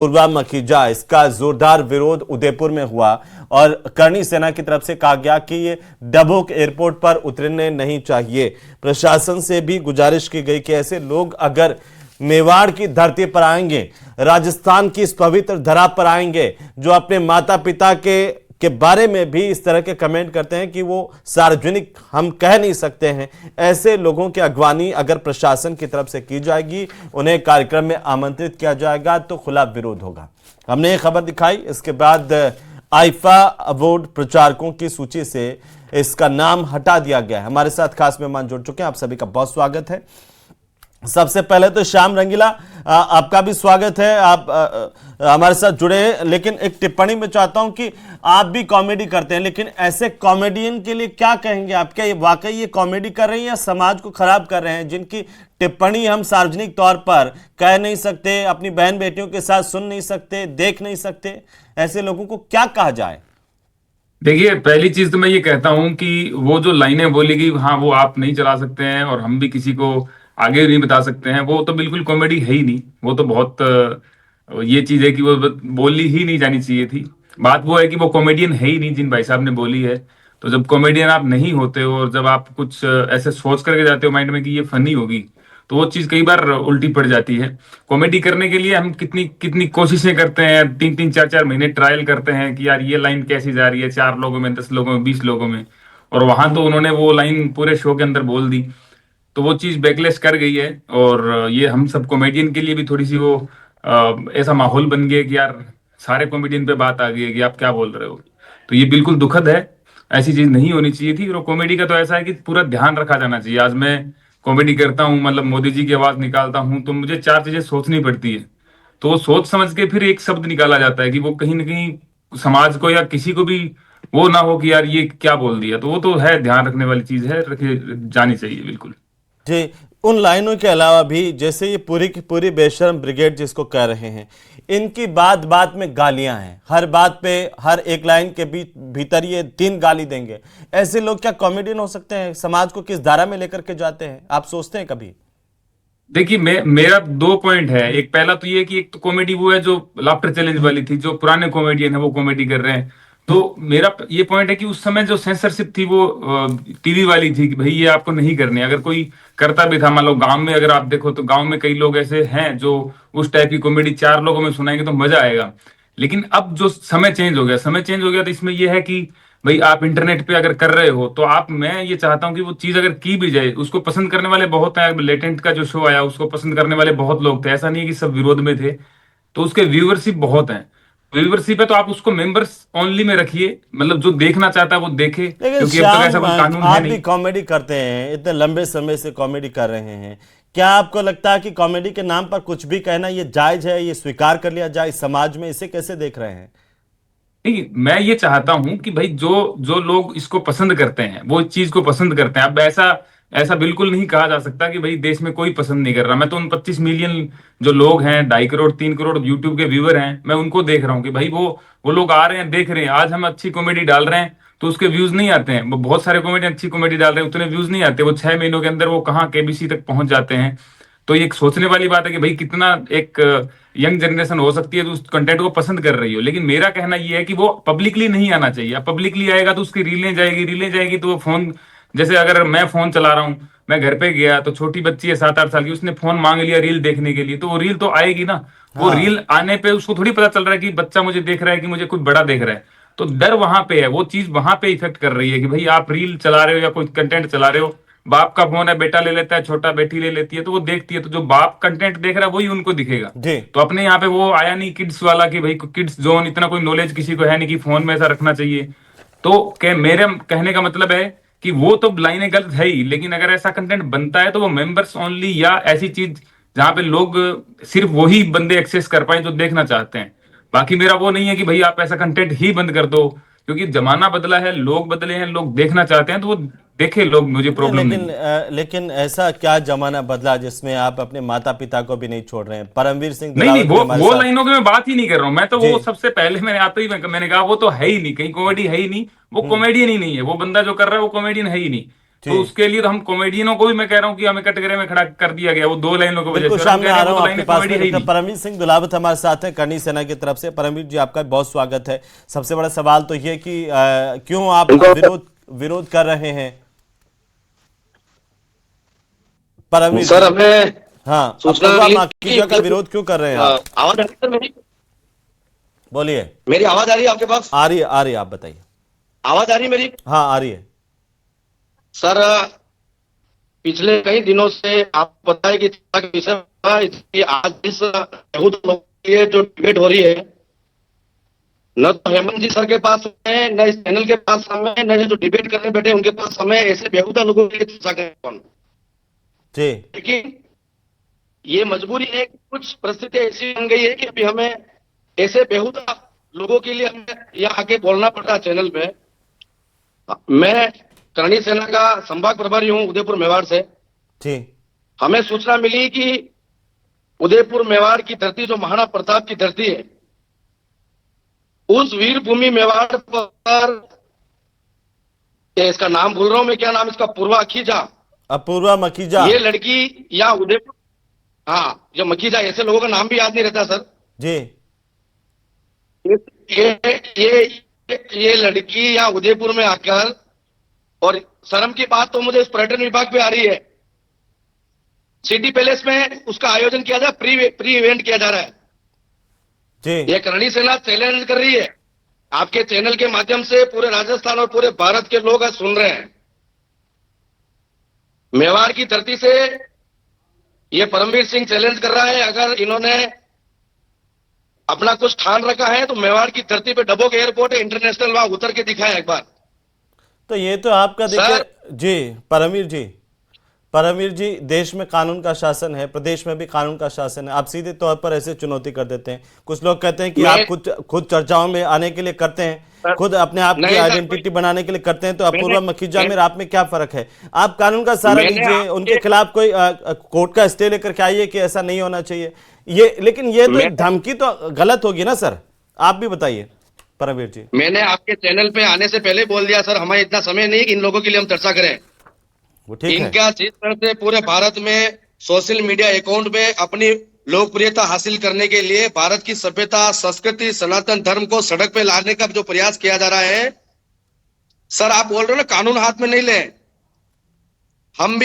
पुलवामा की जाए, इसका जोरदार विरोध उदयपुर में हुआ और करनी सेना की तरफ से कहा गया कि ये डबोक एयरपोर्ट पर उतरने नहीं चाहिए। प्रशासन से भी गुजारिश की गई कि ऐसे लोग अगर मेवाड़ की धरती पर आएंगे, राजस्थान की इस पवित्र धरा पर आएंगे, जो अपने माता पिता के बारे में भी इस तरह के कमेंट करते हैं कि वो सार्वजनिक हम कह नहीं सकते हैं, ऐसे लोगों की अगवानी अगर प्रशासन की तरफ से की जाएगी, उन्हें कार्यक्रम में आमंत्रित किया जाएगा तो खुला विरोध होगा। हमने ये खबर दिखाई, इसके बाद आईफा अवार्ड प्रचारकों की सूची से इसका नाम हटा दिया गया है। हमारे साथ खास मेहमान जुड़ चुके हैं, आप सभी का बहुत स्वागत है। सबसे पहले तो श्याम रंगीला, आपका भी स्वागत है, आप हमारे साथ जुड़े हैं। लेकिन एक टिप्पणी में चाहता हूं कि आप भी कॉमेडी करते हैं, लेकिन ऐसे कॉमेडियन के लिए क्या कहेंगे आप? क्या ये वाकई ये कॉमेडी कर रहे हैं या समाज को खराब कर रहे हैं? जिनकी टिप्पणी हम सार्वजनिक तौर पर कह नहीं सकते, अपनी बहन बेटियों के साथ सुन नहीं सकते, देख नहीं सकते, ऐसे लोगों को क्या कहा जाए? देखिए, पहली चीज तो मैं ये कहता हूं कि वो जो लाइनें बोली गई, हाँ वो आप नहीं चला सकते हैं और हम भी किसी को आगे नहीं बता सकते हैं, वो तो बिल्कुल कॉमेडी है ही नहीं। वो तो बहुत ये चीज है कि वो बोली ही नहीं जानी चाहिए थी। बात वो है कि वो कॉमेडियन है ही नहीं जिन भाई साहब ने बोली है। तो जब कॉमेडियन आप नहीं होते हो और जब आप कुछ ऐसे सोच करके जाते हो माइंड में कि ये फनी होगी, तो वो चीज कई बार उल्टी पड़ जाती है। कॉमेडी करने के लिए हम कितनी कितनी कोशिशें करते हैं, 3-3 4-4 महीने ट्रायल करते हैं कि यार ये लाइन कैसी जा रही है, 4 लोगों में, 10 लोगों में, 20 लोगों में, और वहां तो उन्होंने वो लाइन पूरे शो के अंदर बोल दी। तो वो चीज बैकलेस कर गई है और ये हम सब कॉमेडियन के लिए भी थोड़ी सी वो ऐसा माहौल बन गया कि यार सारे कॉमेडियन पे बात आ गई है कि आप क्या बोल रहे हो। तो ये बिल्कुल दुखद है, ऐसी चीज नहीं होनी चाहिए थी। और कॉमेडी का तो ऐसा है कि पूरा ध्यान रखा जाना चाहिए। आज मैं कॉमेडी करता हूँ, मतलब मोदी जी की आवाज निकालता हूँ, तो मुझे 4 चीजें सोचनी पड़ती है। तो वो सोच समझ के फिर एक शब्द निकाला जाता है कि वो कहीं ना कहीं समाज को या किसी को भी वो ना हो कि यार ये क्या बोल दिया। तो वो तो है, ध्यान रखने वाली चीज है, रखी जानी चाहिए बिल्कुल। जी, उन लाइनों के अलावा भी जैसे ये पूरी की पूरी बेशर्म ब्रिगेड जिसको कह रहे हैं, इनकी बात बात में गालियां हैं, हर बात पे हर एक लाइन के भीतर ये 3 गाली देंगे। ऐसे लोग क्या कॉमेडियन हो सकते हैं? समाज को किस धारा में लेकर के जाते हैं, आप सोचते हैं कभी? देखिए, मेरा 2 पॉइंट है। एक पहला तो ये कि एक तो कॉमेडी वो है जो लाफ्टर चैलेंज वाली थी, जो पुराने कॉमेडियन है वो कॉमेडी कर रहे हैं। तो मेरा ये पॉइंट है कि उस समय जो सेंसरशिप थी वो टीवी वाली थी कि भाई ये आपको नहीं करनी। अगर कोई करता भी था, मान लो गांव में अगर आप देखो तो गांव में कई लोग ऐसे हैं जो उस टाइप की कॉमेडी 4 लोगों में सुनाएंगे तो मजा आएगा। लेकिन अब जो समय चेंज हो गया, समय चेंज हो गया, तो इसमें यह है कि भाई आप इंटरनेट पे अगर कर रहे हो तो आप, मैं ये चाहता हूँ कि वो चीज अगर की भी जाए, उसको पसंद करने वाले बहुत हैं। लेटेंट का जो शो आया उसको पसंद करने वाले बहुत लोग थे, ऐसा नहीं है कि सब विरोध में थे। तो उसके व्यूअरशिप बहुत हैं। व्यूअरशिप है तो आप उसको मेंबर्स ओनली में रखिए, मतलब जो देखना चाहता है वो देखे, लेकिन क्योंकि अब तक ऐसा श्याम, कोई कानून है आप भी नहीं। कॉमेडी करते हैं, इतने लंबे समय से कॉमेडी कर रहे हैं, क्या आपको लगता है कि कॉमेडी के नाम पर कुछ भी कहना ये जायज है, ये स्वीकार कर लिया जाए समाज में? इसे कैसे देख रहे हैं? नहीं, मैं ये चाहता हूं कि भाई जो जो लोग इसको पसंद करते हैं वो इस चीज को पसंद करते हैं। अब ऐसा ऐसा बिल्कुल नहीं कहा जा सकता कि भाई देश में कोई पसंद नहीं कर रहा। मैं तो उन 25 मिलियन जो लोग हैं, 2.5 करोड़ 3 करोड़ यूट्यूब के व्यूअर हैं, मैं उनको देख रहा हूँ कि भाई वो लोग आ रहे हैं, देख रहे हैं। आज हम अच्छी कॉमेडी डाल रहे हैं तो उसके व्यूज नहीं आते हैं। वो बहुत सारे कॉमेडियन अच्छी कॉमेडी डाल रहे हैं, उतने व्यूज नहीं आते। वो 6 महीनों के अंदर वो कहाँ केबीसी तक पहुंच जाते हैं। तो ये एक सोचने वाली बात है कि भाई कितना एक यंग जनरेशन हो सकती है तो उस कंटेंट को पसंद कर रही हो। लेकिन मेरा कहना ये है कि वो पब्लिकली नहीं आना चाहिए। अब पब्लिकली आएगा तो उसकी रीलें जाएगी तो वो फोन, जैसे अगर मैं फोन चला रहा हूँ, मैं घर पे गया तो छोटी बच्ची है 7-8 साल की, उसने फोन मांग लिया रील देखने के लिए, तो वो रील तो आएगी ना। वो हाँ, रील आने पे उसको थोड़ी पता चल रहा है कि बच्चा मुझे देख रहा है कि मुझे कुछ बड़ा देख रहा है। तो डर वहां पे है, वो चीज वहां पे इफेक्ट कर रही है कि भाई आप रील चला रहे हो या कोई कंटेंट चला रहे हो, बाप का फोन है, बेटा ले लेता है, छोटा बेटी ले लेती है, तो वो देखती है। तो जो बाप कंटेंट देख रहा है वही उनको दिखेगा। जी। तो अपने यहाँ पे वो आया नहीं किड्स वाला कि भाई किड्स जोन, इतना कोई नॉलेज किसी को है नहीं कि फोन में ऐसा रखना चाहिए। तो मेरे कहने का मतलब है कि वो तो लाइनें गलत है ही, लेकिन अगर ऐसा कंटेंट बनता है तो वो मेंबर्स ओनली या ऐसी चीज जहां पे लोग सिर्फ वही बंदे एक्सेस कर पाए जो देखना चाहते हैं। बाकी मेरा वो नहीं है कि भाई आप ऐसा कंटेंट ही बंद कर दो, क्योंकि जमाना बदला है, लोग बदले हैं, लोग देखना चाहते हैं तो वो देखे लोग, मुझे नहीं, प्रॉब्लम नहीं लेकिन है। लेकिन ऐसा क्या जमाना बदला जिसमें आप अपने माता पिता को भी नहीं छोड़ रहे हैं? परमवीर सिंह नहीं नहीं, दिलावर भी हमारे वो साथ। लाइनों की मैं बात ही नहीं कर रहा हूँ। मैं तो जी। वो सबसे पहले मैंने आते ही मैंने कहा वो तो है ही नहीं, कहीं कॉमेडी है ही नहीं, वो कॉमेडियन ही नहीं है। वो बंदा जो कर रहा है वो कॉमेडियन है ही नहीं। तो उसके लिए तो हम कॉमेडियनों को भी मैं कह रहा हूँ कि हमें कटघरे में खड़ा कर दिया गया वो 2 लाइनों की वजह बिल्कुल से, और शाम हम में कह आ रहे रहा हैं हूँ वो तो आपके लाइनें पास कॉमेडी में। है ही डॉक्टर नहीं। परमवीर सिंह दुलावत हमारे साथ हैं करनी सेना की तरफ से। परमवीर जी, आपका बहुत स्वागत है। सबसे बड़ा सवाल तो ये कि क्यों आप विरोध विरोध कर रहे हैं परमवीर सर, जी? हमें हाँ, सूचना अपूर्वा मिली कि माखीजा का विरोध क्यों कर रहे हैं आप? आवाज आ रही है सर मेरी? बोलिए। मेरी आवाज आ रही है आपके पास? आ रही है, आ रही है, आप बताइए। आवाज आ रही है मेरी? हाँ, आ रही है। सर, पिछले कई दिनों से आपको पता है कि चिंता का विषय हुआ, इसलिए आज इस यहूद लोगों के लिए जो डिबेट हो रही है, न तो हेमंत जी सर के पास समय है, न इस चैनल के पास समय है, न जो डिबेट करने बैठे उनके पास समय है ऐसे बेहुदा लोगों के लिए चर्चा करें कौन। जी। लेकिन ये मजबूरी है कि कुछ परिस्थिति ऐसी बन गई है कि अभी हमें ऐसे बेहुदा लोगों के लिए हमें यहाँ आके बोलना पड़ता है चैनल पे। मैं करणी सेना का संभाग प्रभारी हूँ उदयपुर मेवाड़ से। जी। हमें सूचना मिली कि उदयपुर मेवाड़ की धरती जो महाराणा प्रताप की धरती है, उस वीर भूमि मेवाड़ पर, इसका नाम भूल रहा हूं मैं, क्या नाम इसका, पूर्वा अखीजा, अपूर्वा मखीजा। ये लड़की या उदयपुर, हाँ जो मखीजा, ऐसे लोगों का नाम भी याद नहीं रहता सर। जी। ये लड़की यहाँ उदयपुर में आकर, और शर्म की बात तो मुझे इस पर्यटन विभाग पे आ रही है, सिटी पैलेस में उसका आयोजन किया जा, प्री इवेंट किया जा रहा है। जी। ये करणी सेना चैलेंज कर रही है, आपके चैनल के माध्यम से पूरे राजस्थान और पूरे भारत के लोग आज सुन रहे हैं। मेवाड़ की धरती से ये परमवीर सिंह चैलेंज कर रहा है, अगर इन्होंने अपना कुछ ठान रखा है तो मेवाड़ की धरती पे डबोक एयरपोर्ट है इंटरनेशनल, वहां उतर के दिखाए एक बार। तो ये तो आपका देखिए सर, जी। परमवीर जी, परमवीर जी, देश में कानून का शासन है, प्रदेश में भी कानून का शासन है। आप सीधे तौर पर ऐसे चुनौती कर देते हैं। कुछ लोग कहते हैं कि आप खुद चर्चाओं में आने के लिए करते हैं, सर, खुद अपने आप की नहीं सर, आइडेंटिटी बनाने के लिए करते हैं। तो अपूर्वा मखीजा में आप में क्या फर्क है? आप कानून का सहारा मैंने लीजिए, उनके आपके- खिलाफ कोई कोर्ट का स्टे लेकर के आइए कि ऐसा नहीं होना चाहिए। ये लेकिन ये तो एक धमकी तो गलत होगी ना सर? आप भी बताइए परमवीर जी। मैंने आपके चैनल पे आने से पहले बोल दिया सर, हमारे इतना समय नहीं कि इन लोगों के लिए हम चर्चा करें। वो ठीक है। इनका जिस तरह से पूरे भारत में सोशल मीडिया अकाउंट में अपनी लोकप्रियता हासिल करने के लिए भारत की सभ्यता, संस्कृति, सनातन धर्म को सड़क पे लाने का जो प्रयास किया जा रहा है, सर आप बोल रहे हो ना कानून हाथ में नहीं ले, हम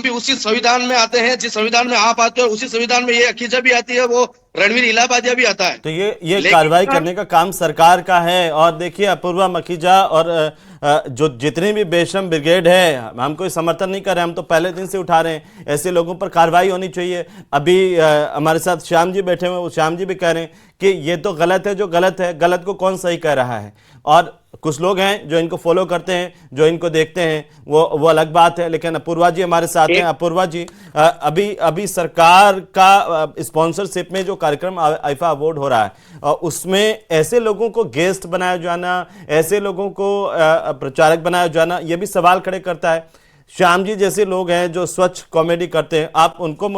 भी उसी संविधान में आते हैं जिस संविधान में आप आते हो, उसी संविधान में ये अखीजा भी आती है, वो रणवीर इलाहाबादिया भी आता है। तो ये लेकिन कार्रवाई सर- करने का काम सरकार का है। और देखिए अपूर्वा मखीजा और जो जितनी भी बेशरम ब्रिगेड है, हम कोई समर्थन नहीं कर रहे, हम तो पहले दिन से उठा रहे हैं, ऐसे लोगों पर कार्रवाई होनी चाहिए। अभी हमारे साथ श्याम जी बैठे हुए, वो श्याम जी भी कह रहे हैं कि ये तो गलत है, जो गलत है, गलत को कौन सही कह रहा है। और कुछ लोग हैं जो इनको फॉलो करते हैं, जो इनको देखते हैं, वो अलग बात है। लेकिन अपूर्वा जी हमारे साथ हैं। अपूर्वा जी, अभी सरकार का स्पॉन्सरशिप में जो कार्यक्रम आईफा अवार्ड हो रहा है, उसमें ऐसे लोगों को गेस्ट बनाया जाना, ऐसे लोगों को प्रचारक बनाया जाना, ये भी सवाल खड़े करता है। श्याम जी जैसे लोग हैं जो स्वच्छ कॉमेडी करते हैं, आप उनको